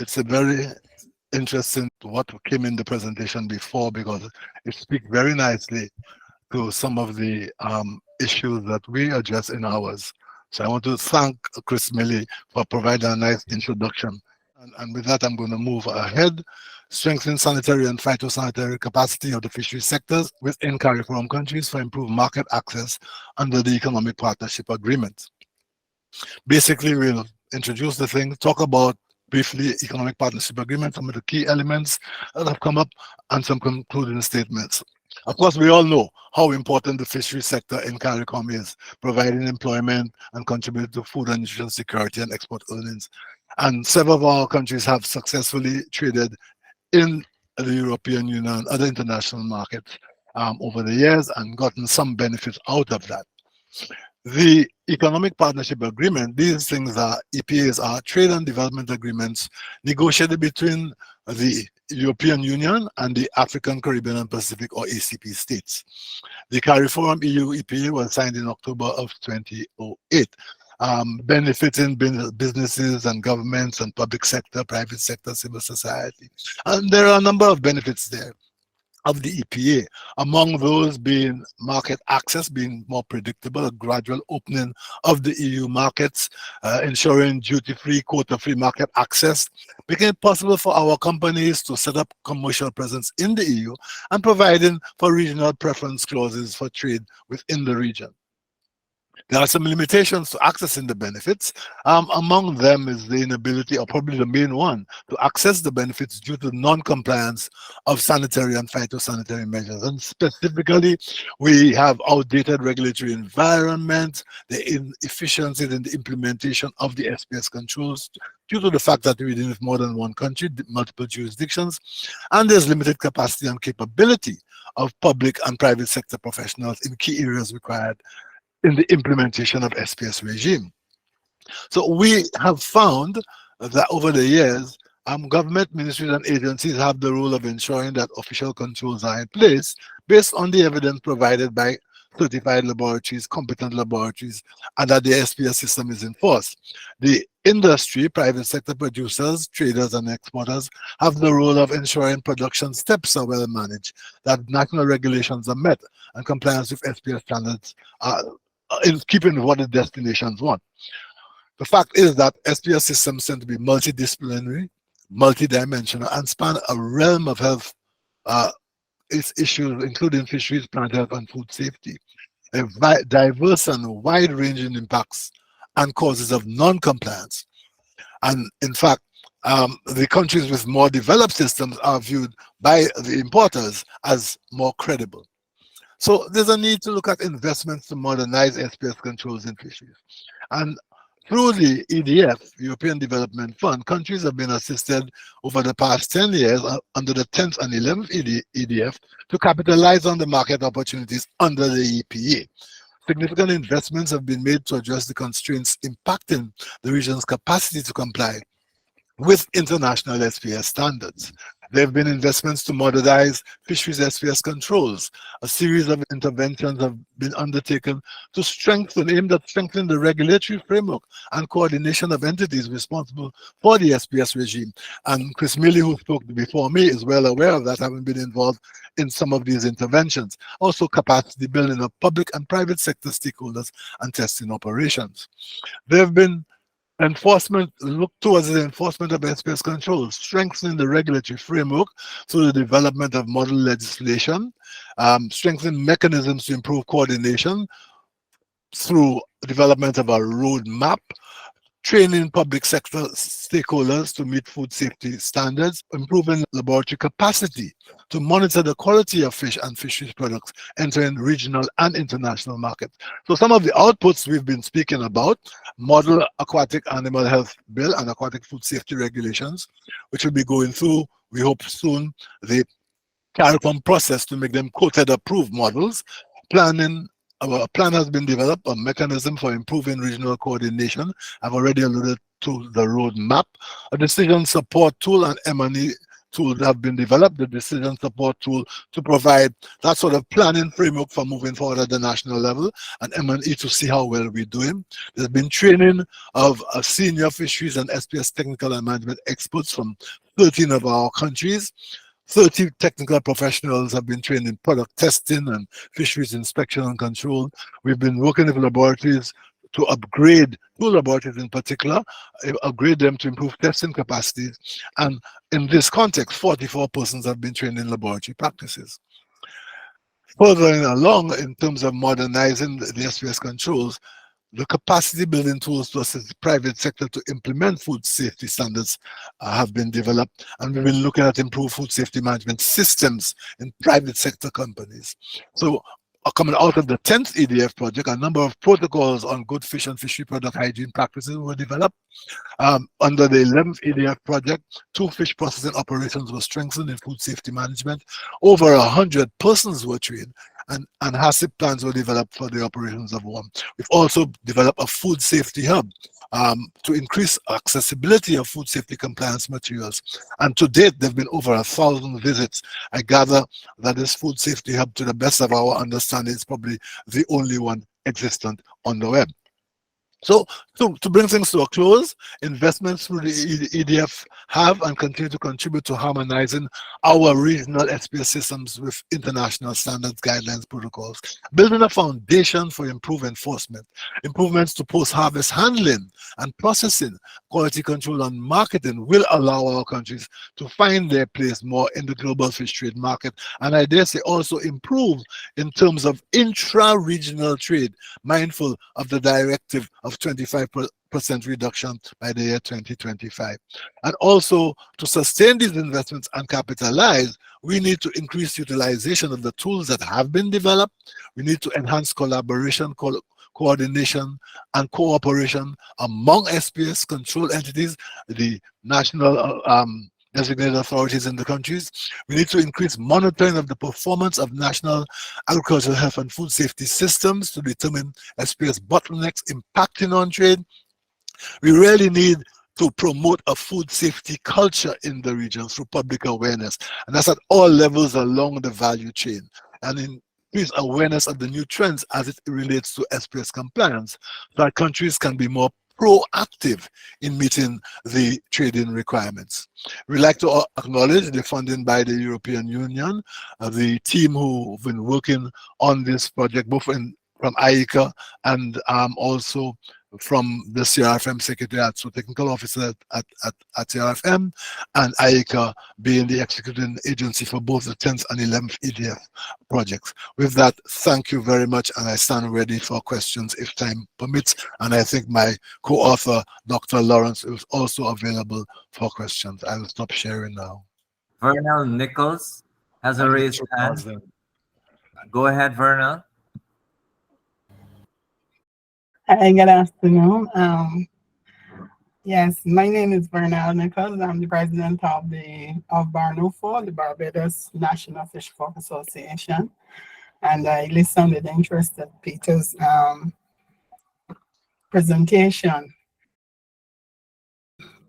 it's a very interesting what came in the presentation before, because it speaks very nicely to some of the issues that we address in ours. So I want to thank Chris Milley for providing a nice introduction. And with that, I'm going to move ahead. Strengthen sanitary and phytosanitary capacity of the fisheries sectors within CARIFORUM countries for improved market access under the Economic Partnership Agreement. Basically, we'll introduce the thing, talk about briefly Economic Partnership Agreement, some of the key elements that have come up, and some concluding statements. Of course, we all know how important the fisheries sector in CARICOM is, providing employment and contributing to food and nutrition security and export earnings. And several of our countries have successfully traded in the European Union and other international markets over the years and gotten some benefits out of that. The Economic Partnership Agreement, these things are EPAs, are trade and development agreements negotiated between the European Union and the African, Caribbean, and Pacific, or ACP states. The CARIFORUM EU EPA was signed in October of 2008, benefiting businesses and governments and public sector, private sector, civil society. And there are a number of benefits there of the EPA, among those being market access being more predictable, a gradual opening of the EU markets, ensuring duty-free, quota-free market access, making it possible for our companies to set up commercial presence in the EU, and providing for regional preference clauses for trade within the region. There are some limitations to accessing the benefits. Among them is the inability, or probably the main one, to access the benefits due to non-compliance of sanitary and phytosanitary measures. And specifically, we have outdated regulatory environment, the inefficiencies in the implementation of the SPS controls due to the fact that we're dealing with more than one country, multiple jurisdictions, and there's limited capacity and capability of public and private sector professionals in key areas required in the implementation of SPS regime. So we have found that over the years, government ministries and agencies have the role of ensuring that official controls are in place based on the evidence provided by certified laboratories, competent laboratories, and that the SPS system is enforced. The industry, private sector producers, traders, and exporters have the role of ensuring production steps are well managed, that national regulations are met, and compliance with SPS standards are in keeping with what the destinations want. The fact is that SPS systems tend to be multidisciplinary, multidimensional, and span a realm of health issues, including fisheries, plant health, and food safety. Diverse and wide-ranging impacts and causes of non-compliance. And in fact, the countries with more developed systems are viewed by the importers as more credible. So there's a need to look at investments to modernize SPS controls in fisheries. And through the EDF, European Development Fund, countries have been assisted over the past 10 years under the 10th and 11th EDF to capitalize on the market opportunities under the EPA. Significant investments have been made to address the constraints impacting the region's capacity to comply with international SPS standards. There have been investments to modernize fisheries SPS controls. A series of interventions have been undertaken to aimed at strengthening the regulatory framework and coordination of entities responsible for the SPS regime. And Chris Milley, who spoke before me, is well aware of that, having been involved in some of these interventions. Also, capacity building of public and private sector stakeholders and testing operations. There have been look towards the enforcement of SPS controls, strengthening the regulatory framework through the development of model legislation, strengthening mechanisms to improve coordination through development of a roadmap, training public sector stakeholders to meet food safety standards, improving laboratory capacity to monitor the quality of fish and fisheries products entering regional and international markets. So some of the outputs we've been speaking about, model aquatic animal health bill and aquatic food safety regulations, which will be going through, we hope soon, the CARIFORUM process to make them quoted approved models. A plan has been developed, a mechanism for improving regional coordination. I've already alluded to the roadmap, a decision support tool and M&E tools have been developed, the decision support tool, to provide that sort of planning framework for moving forward at the national level, and M&E to see how well we're doing. There's been training of senior fisheries and SPS technical and management experts from 13 of our countries. 30 technical professionals have been trained in product testing and fisheries inspection and control. We've been working with laboratories to upgrade, two laboratories in particular, upgrade them to improve testing capacities. And in this context, 44 persons have been trained in laboratory practices. Furthering along in terms of modernizing the SPS controls, the capacity building tools to assist the private sector to implement food safety standards have been developed, and we've been looking at improved food safety management systems in private sector companies. So coming out of the 10th EDF project, a number of protocols on good fish and fishery product hygiene practices were developed. Under the 11th EDF project, 2 fish processing operations were strengthened in food safety management. Over 100 persons were trained, and HACCP plans were developed for the operations of one. We've also developed a food safety hub to increase accessibility of food safety compliance materials. And to date, there have been over 1,000 visits. I gather that this food safety hub, to the best of our understanding, is probably the only one existent on the web. So to bring things to a close, investments through the EDF have and continue to contribute to harmonizing our regional SPS systems with international standards, guidelines, protocols, building a foundation for improved enforcement, improvements to post-harvest handling and processing, quality control and marketing will allow our countries to find their place more in the global fish trade market, and I dare say also improve in terms of intra-regional trade, mindful of the directive of 25% reduction by the year 2025. And also, to sustain these investments and capitalize, we need to increase utilization of the tools that have been developed. We need to enhance collaboration, coordination, and cooperation among SPS control entities, the national designated authorities in the countries. We need to increase monitoring of the performance of national agricultural health and food safety systems to determine SPS bottlenecks impacting on trade. We really need to promote a food safety culture in the region through public awareness, and that's at all levels along the value chain, and increase awareness of the new trends as it relates to SPS compliance, so that countries can be more proactive in meeting the trading requirements. We'd like to acknowledge the funding by the European Union, the team who've been working on this project, both from IECA and also from the CRFM Secretariat, so technical officer at CRFM, and IECA being the executing agency for both the 10th and 11th EDF projects. With that, thank you very much, and I stand ready for questions if time permits, and I think my co-author, Dr. Lawrence, is also available for questions. I will stop sharing now. Vernal Nichols has a raised hand. Go ahead, Vernal. Hi, good afternoon. Yes, my name is Vernal Nichols. I'm the president of BARNUFO, the Barbados National Fish Folk Association, and I listened with interest at Peter's presentation.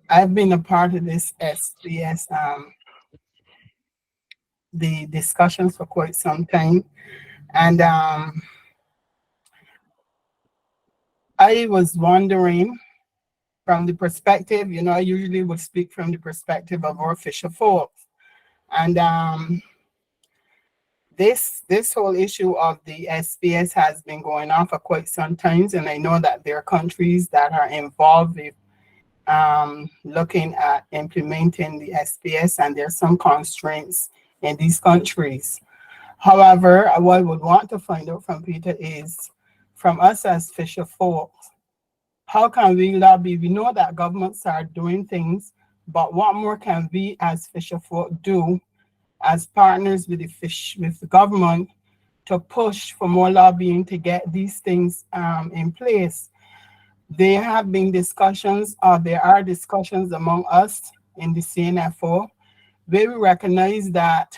I've been a part of this SPS, the discussions for quite some time, and I was wondering, from the perspective, I usually would speak from the perspective of our fisher folks. And this whole issue of the SPS has been going on for quite some time. And I know that there are countries that are involved with looking at implementing the SPS, and there's some constraints in these countries. However, what I would want to find out from Peter is, from us as fisher folks, how can we lobby? We know that governments are doing things, but what more can we as fisher folk do as partners with the government to push for more lobbying to get these things in place? There have been discussions, or there are discussions among us in the CNFO, where we recognize that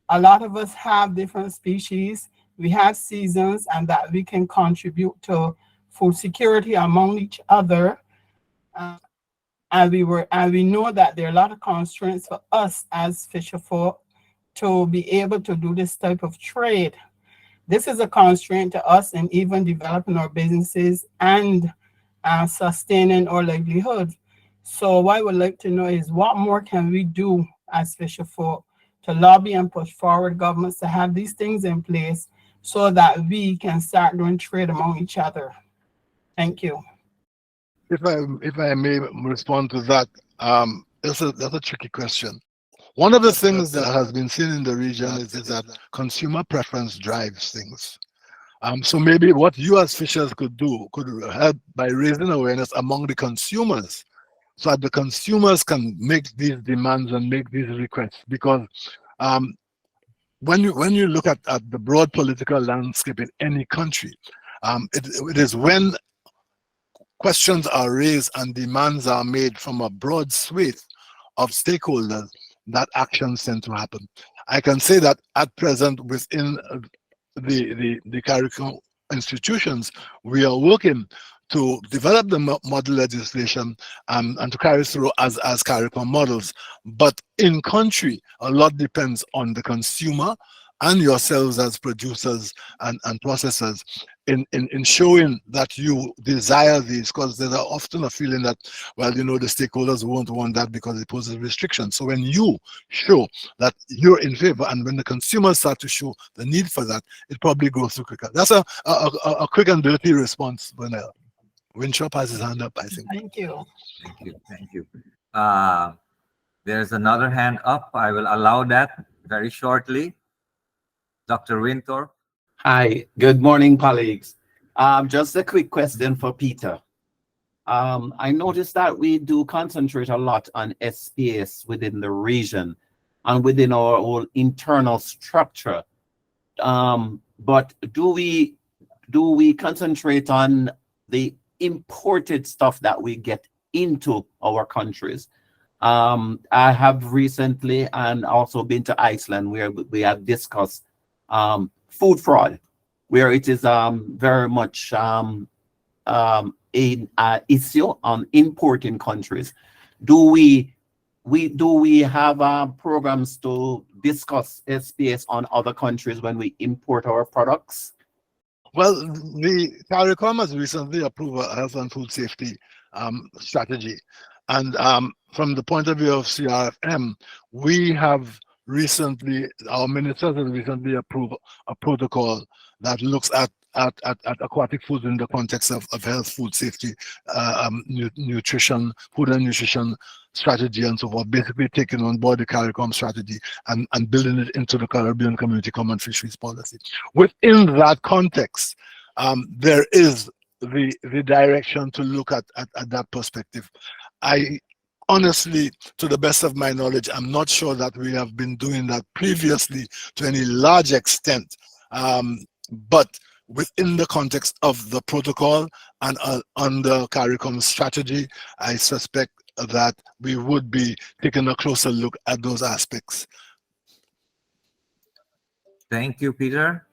a lot of us have different species, we have seasons, and that we can contribute to food security among each other. And we know that there are a lot of constraints for us as fisher folk to be able to do this type of trade. This is a constraint to us in even developing our businesses and sustaining our livelihood. So what I would like to know is what more can we do as fisher folk to lobby and push forward governments to have these things in place so that we can start doing trade among each other. Thank you. If I may respond to that, that's a tricky question. One of the things that has been seen in the region is that consumer preference drives things. So maybe what you as fishers could do could help by raising awareness among the consumers, so that the consumers can make these demands and make these requests. Because when you look at the broad political landscape in any country, it is when questions are raised and demands are made from a broad swathe of stakeholders that actions tend to happen. I can say that at present within the CARIFORUM institutions, we are working to develop the model legislation and to carry through as CARIFORUM models. But in country, a lot depends on the consumer and yourselves as producers and processors in showing that you desire these, because there's often a feeling that, well, you know, the stakeholders won't want that because it poses restrictions. So when you show that you're in favor, and when the consumers start to show the need for that, it probably goes through quicker. That's a quick and dirty response. When Winshop has his hand up, I think. Thank you. Thank you. There's another hand up. I will allow that very shortly. Dr. Wintor. Hi, good morning, colleagues. Just a quick question for Peter. I noticed that we do concentrate a lot on SPS within the region and within our own internal structure. But do we concentrate on the imported stuff that we get into our countries? I have recently and also been to Iceland, where we have discussed food fraud, where it is very much an issue on importing countries. Do we have programs to discuss SPS on other countries when we import our products? Well, the CARICOM has recently approved a health and food safety strategy. And from the point of view of CRFM, we have recently, our ministers have recently approved a protocol that looks at aquatic foods in the context of health, food safety, nutrition, food and nutrition strategy, and so forth, basically taking on board the CARICOM strategy and building it into the Caribbean Community Common Fisheries Policy. Within that context, there is the direction to look at that perspective. I honestly, to the best of my knowledge, I'm not sure that we have been doing that previously to any large extent, but within the context of the protocol and under CARICOM strategy, I suspect that we would be taking a closer look at those aspects. Thank you, Peter.